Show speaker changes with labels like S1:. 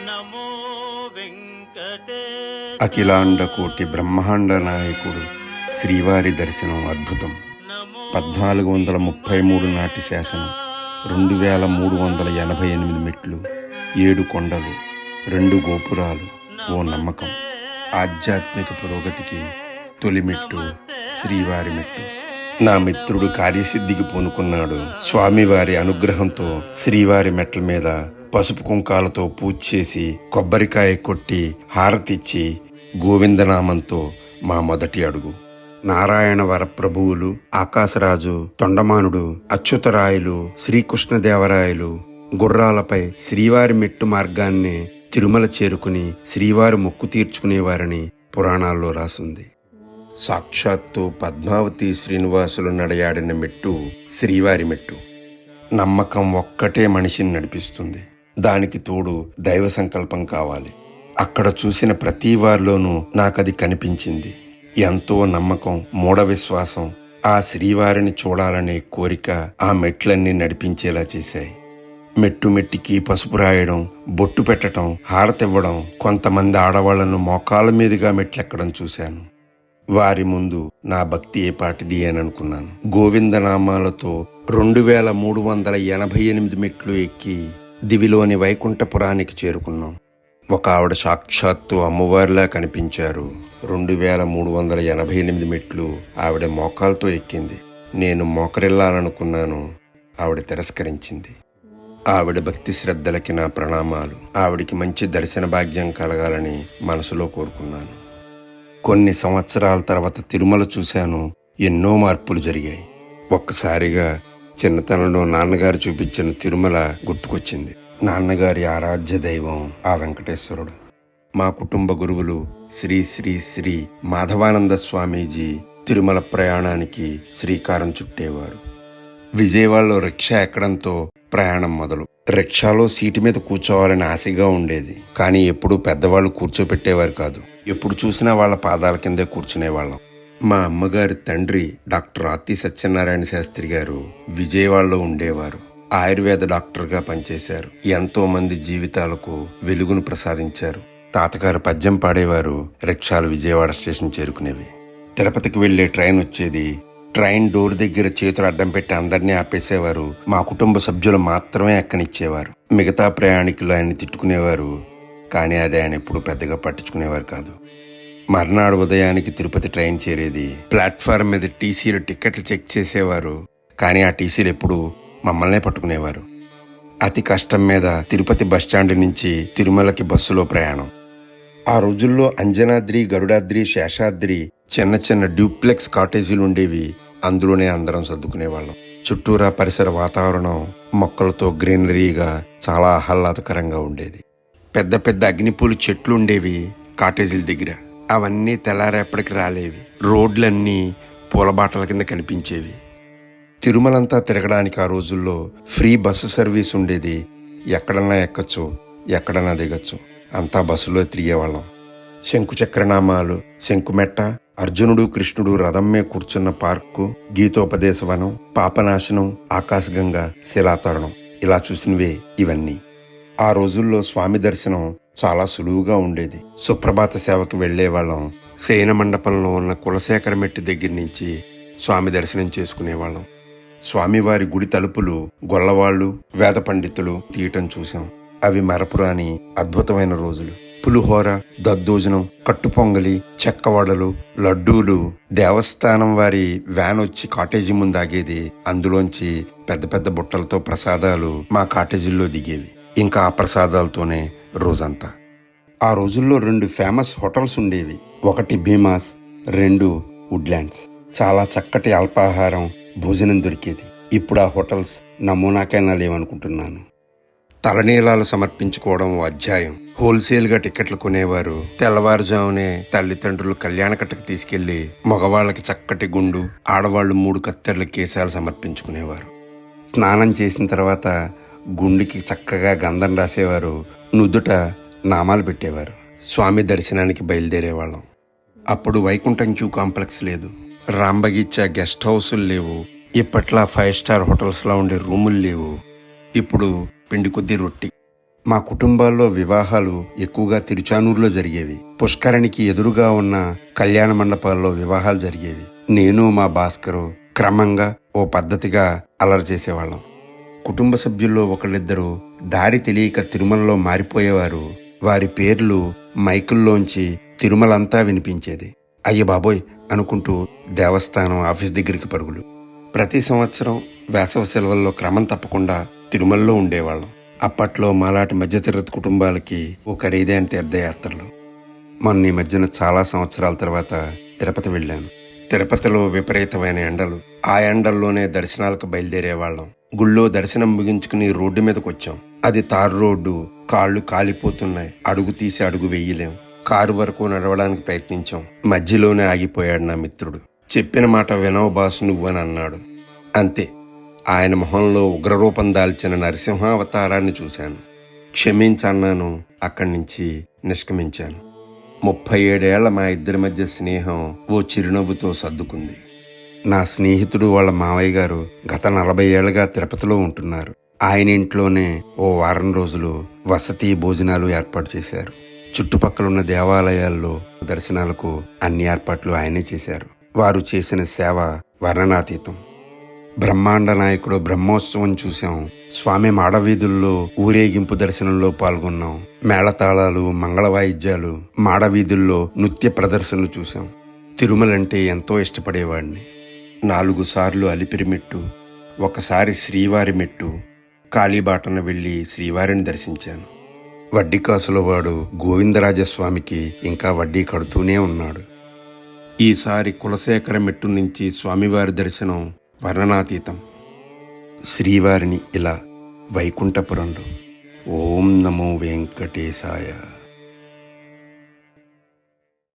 S1: నమో వెంకటేశ.
S2: అఖిలాండ కోటి బ్రహ్మాండ నాయకుడు శ్రీవారి దర్శనం అద్భుతం. 1433 నాటి శాసనం, 2388 మెట్లు, 7 కొండలు, 2 గోపురాలు, ఓ నమ్మకం. ఆధ్యాత్మిక పురోగతికి తొలి మెట్టు శ్రీవారి మెట్టు. నా మిత్రుడు కార్యసిద్ధికి పూనుకున్నాడు. స్వామివారి అనుగ్రహంతో శ్రీవారి మెట్ల మీద పసుపు కుంకాలతో పూజ చేసి, కొబ్బరికాయ కొట్టి, హారతిచ్చి, గోవిందనామంతో మా మొదటి అడుగు. నారాయణ వరప్రభువులు, ఆకాశరాజు, తొండమానుడు, అచ్యుతరాయలు, శ్రీకృష్ణదేవరాయలు గుర్రాలపై శ్రీవారి మెట్టు మార్గాన్ని తిరుమల చేరుకుని శ్రీవారి మొక్కు తీర్చుకునేవారని పురాణాల్లో రాసుంది. సాక్షాత్తు పద్మావతి శ్రీనివాసులు నడయాడిన మెట్టు శ్రీవారి మెట్టు. నమ్మకం ఒక్కటే మనిషిని నడిపిస్తుంది. దానికి తోడు దైవ సంకల్పం కావాలి. అక్కడ చూసిన ప్రతి వారిలోనూ నాకది కనిపించింది. ఎంతో నమ్మకం, మూఢ విశ్వాసం, ఆ శ్రీవారిని చూడాలనే కోరిక ఆ మెట్లన్నీ నడిపించేలా చేశాయి. మెట్టు మెట్టికి పసుపు రాయడం, బొట్టు పెట్టడం, హారతివ్వడం, కొంతమంది ఆడవాళ్లను మోకాళ్ళ మీదుగా మెట్లెక్కడం చూశాను. వారి ముందు నా భక్తి ఏ పాటిది అని అనుకున్నాను. గోవిందనామాలతో 2388 మెట్లు ఎక్కి దివిలోని వైకుంఠపురానికి చేరుకున్నాం. ఒక ఆవిడ సాక్షాత్తు అమ్మవారిలా కనిపించారు. 2388 మెట్లు ఆవిడ మోకాలతో ఎక్కింది. నేను మోకరిల్లాలనుకున్నాను. ఆవిడ తిరస్కరించింది. ఆవిడ భక్తి శ్రద్ధలకి నా ప్రణామాలు. ఆవిడికి మంచి దర్శన భాగ్యం కలగాలని మనసులో కోరుకున్నాను. కొన్ని సంవత్సరాల తర్వాత తిరుమల చూశాను. ఎన్నో మార్పులు జరిగాయి. ఒక్కసారిగా చిన్నతనంలో నాన్నగారు చూపించిన తిరుమల గుర్తుకొచ్చింది. నాన్నగారి ఆరాధ్య దైవం ఆ వెంకటేశ్వరుడు. మా కుటుంబ గురువులు శ్రీ శ్రీ శ్రీ మాధవానంద స్వామీజీ తిరుమల ప్రయాణానికి శ్రీకారం చుట్టేవారు. విజయవాడలో రిక్షా ఎక్కడంతో ప్రయాణం మొదలు. రిక్షాలో సీటు మీద కూర్చోవాలని ఆశగా ఉండేది. కానీ ఎప్పుడూ పెద్దవాళ్ళు కూర్చోపెట్టేవారు కాదు. ఎప్పుడు చూసినా వాళ్ళ పాదాల కిందే కూర్చునేవాళ్ళం. మా అమ్మగారి తండ్రి డాక్టర్ ఆర్తి సత్యనారాయణ శాస్త్రి గారు విజయవాడలో ఉండేవారు. ఆయుర్వేద డాక్టర్గా పనిచేశారు. ఎంతో మంది జీవితాలకు వెలుగును ప్రసాదించారు. తాతగారు పద్యం పాడేవారు. రిక్షాలు విజయవాడ స్టేషన్ చేరుకునేవి. తిరుపతికి వెళ్లే ట్రైన్ వచ్చేది. ట్రైన్ డోర్ దగ్గర చేతులు అడ్డం పెట్టి అందరినీ ఆపేసేవారు. మా కుటుంబ సభ్యులు మాత్రమే ఎక్కనిచ్చేవారు. మిగతా ప్రయాణికులు ఆయన్ని తిట్టుకునేవారు. కానీ అది ఆయన ఎప్పుడూ పెద్దగా పట్టించుకునేవారు కాదు. మర్నాడు ఉదయానికి తిరుపతి ట్రైన్ చేరేది. ప్లాట్ఫారం మీద టీసీలు టికెట్లు చెక్ చేసేవారు. కానీ ఆ టీసీలు ఎప్పుడూ మమ్మల్నే పట్టుకునేవారు. అతి కష్టం మీద తిరుపతి బస్టాండ్ నుంచి తిరుమలకి బస్సులో ప్రయాణం. ఆ రోజుల్లో అంజనాద్రి, గరుడాద్రి, శేషాద్రి చిన్న చిన్న డ్యూప్లెక్స్ కాటేజీలు ఉండేవి. అందులోనే అందరం సర్దుకునేవాళ్ళం. చుట్టూరా పరిసర వాతావరణం మొక్కలతో గ్రీనరీగా చాలా ఆహ్లాదకరంగా ఉండేది. పెద్ద పెద్ద అగ్నిపూలు చెట్లు ఉండేవి కాటేజీల దగ్గర. అవన్నీ తెల్లారేపటికి రాలేవి. రోడ్లన్నీ పూలబాటల కింద కనిపించేవి. తిరుమలంతా తిరగడానికి ఆ రోజుల్లో ఫ్రీ బస్సు సర్వీస్ ఉండేది. ఎక్కడన్నా ఎక్కచ్చు, ఎక్కడన్నా దిగచ్చు. అంతా బస్సులో తిరిగేవాళ్ళం. శంకుచక్రనామాలు, శంకుమెట్ట, అర్జునుడు కృష్ణుడు రథమ్మే కూర్చున్న పార్కు, గీతోపదేశవనం, పాపనాశనం, ఆకాశగంగా, శిలాతరుణం, ఇలా చూసినవే ఇవన్నీ. ఆ రోజుల్లో స్వామి దర్శనం చాలా సులువుగా ఉండేది. సుప్రభాత సేవకు వెళ్లేవాళ్ళం. శయన మండపంలో ఉన్న కులశేఖర మెట్టు దగ్గర నుంచి స్వామి దర్శనం చేసుకునేవాళ్ళం. స్వామివారి గుడి తలుపులు గొల్లవాళ్లు, వేద పండితులు తీయటం చూశాం. అవి మరపురాని అద్భుతమైన రోజులు. పులిహోర, దద్దోజనం, కట్టుపొంగలి, చెక్కవడలు, లడ్డూలు దేవస్థానం వారి వ్యాన్ వచ్చి కాటేజీ ముందు ఆగేది. అందులోంచి పెద్ద పెద్ద బుట్టలతో ప్రసాదాలు మా కాటేజీల్లో దిగేవి. ఇంకా ఆ ప్రసాదాలతోనే రోజంతా. ఆ రోజుల్లో 2 ఫేమస్ హోటల్స్ ఉండేవి. ఒకటి భీమాస్, 2 వుడ్లాండ్స్. చాలా చక్కటి అల్పాహారం, భోజనం దొరికేది. ఇప్పుడు ఆ హోటల్స్ నమూనాకైనా లేవనుకుంటున్నాను. తలనీలాలు సమర్పించుకోవడం ఓ అధ్యాయం. హోల్సేల్గా టికెట్లు కొనేవారు. తెల్లవారుజామునే తల్లిదండ్రులు కళ్యాణకట్టకు తీసుకెళ్లి మగవాళ్ళకి చక్కటి గుండు, ఆడవాళ్లు 3 కత్తెర్ల కేశాలు సమర్పించుకునేవారు. స్నానం చేసిన తర్వాత గుండికి చక్కగా గంధం రాసేవారు. నుదుట నామాలు పెట్టేవారు. స్వామి దర్శనానికి బయలుదేరేవాళ్ళం. అప్పుడు వైకుంఠం క్యూ కాంప్లెక్స్ లేదు. రాంబగీచా గెస్ట్ హౌసులు లేవు. ఇప్పట్లా 5 స్టార్ హోటల్స్లో ఉండే రూములు లేవు. ఇప్పుడు పిండి కొద్దీ రొట్టి. మా కుటుంబాల్లో వివాహాలు ఎక్కువగా తిరుచానూరులో జరిగేవి. పుష్కరిణికి ఎదురుగా ఉన్న కళ్యాణ మండపాల్లో వివాహాలు జరిగేవి. నేను మా భాస్కరు క్రమంగా ఓ పద్ధతిగా అల్లరి చేసేవాళ్ళం. కుటుంబ సభ్యుల్లో ఒకళ్ళిద్దరూ దారి తెలియక తిరుమలలో మారిపోయేవారు. వారి పేర్లు మైకుల్లోంచి తిరుమలంతా వినిపించేది. అయ్య బాబోయ్ అనుకుంటూ దేవస్థానం ఆఫీస్ దగ్గరికి పరుగులు. ప్రతి సంవత్సరం వేసవి సెలవుల్లో క్రమం తప్పకుండా తిరుమలలో ఉండేవాళ్ళం. అప్పట్లో మాలాంటి మధ్యతరగతి కుటుంబాలకి ఓ ఖరీదైన తీర్థయాత్రలు. మొన్న ఈ మధ్యన చాలా సంవత్సరాల తర్వాత తిరుపతి వెళ్ళాను. తిరుపతిలో విపరీతమైన ఎండలు. ఆ ఎండల్లోనే దర్శనాలకు బయలుదేరేవాళ్ళం. గుళ్ళో దర్శనం ముగించుకుని రోడ్డు మీదకి వచ్చాం. అది తారు రోడ్డు. కాళ్ళు కాలిపోతున్నాయి. అడుగు తీసి అడుగు వెయ్యలేం. కారు వరకు నడవడానికి ప్రయత్నించాం. మధ్యలోనే ఆగిపోయాడు నా మిత్రుడు. చెప్పిన మాట వినవు బాసు నువ్వు అని అన్నాడు. అంతే. ఆయన మొహంలో ఉగ్రరూపం దాల్చిన నరసింహావతారాన్ని చూశాను. క్షమించన్నాను. అక్కడి నుంచి నిష్క్రమించాను. 37 ఏళ్ల మా ఇద్దరి మధ్య స్నేహం ఓ చిరునవ్వుతో సర్దుకుంది. నా స్నేహితుడు వాళ్ళ మావయ్య గారు గత 40 ఏళ్లుగా తిరుపతిలో ఉంటున్నారు. ఆయన ఇంట్లోనే ఓ వారం రోజులు వసతి భోజనాలు ఏర్పాటు చేశారు. చుట్టుపక్కలున్న దేవాలయాల్లో దర్శనాలకు అన్ని ఏర్పాట్లు ఆయనే చేశారు. వారు చేసిన సేవ వర్ణనాతీతం. బ్రహ్మాండ నాయకుడు బ్రహ్మోత్సవం చూశాం. స్వామి మాడవీధుల్లో ఊరేగింపు దర్శనంలో పాల్గొన్నాం. మేళతాళాలు, మంగళవాయిద్యాలు, మాడవీధుల్లో నృత్య ప్రదర్శనలు చూశాం. తిరుమలంటే ఎంతో ఇష్టపడేవాడిని. 4 సార్లు అలిపిరి మెట్టు, ఒకసారి శ్రీవారి మెట్టు, కాళీబాటన వెళ్ళి శ్రీవారిని దర్శించాను. వడ్డీ కాసుల వాడు గోవిందరాజస్వామికి ఇంకా వడ్డీ కడుతూనే ఉన్నాడు. ఈసారి కులశేఖర మెట్టు నుంచి స్వామివారి దర్శనం వర్ణనాతీతం. శ్రీవారిని ఇలా వైకుంఠపురంలో ఓం నమో వెంకటేశాయ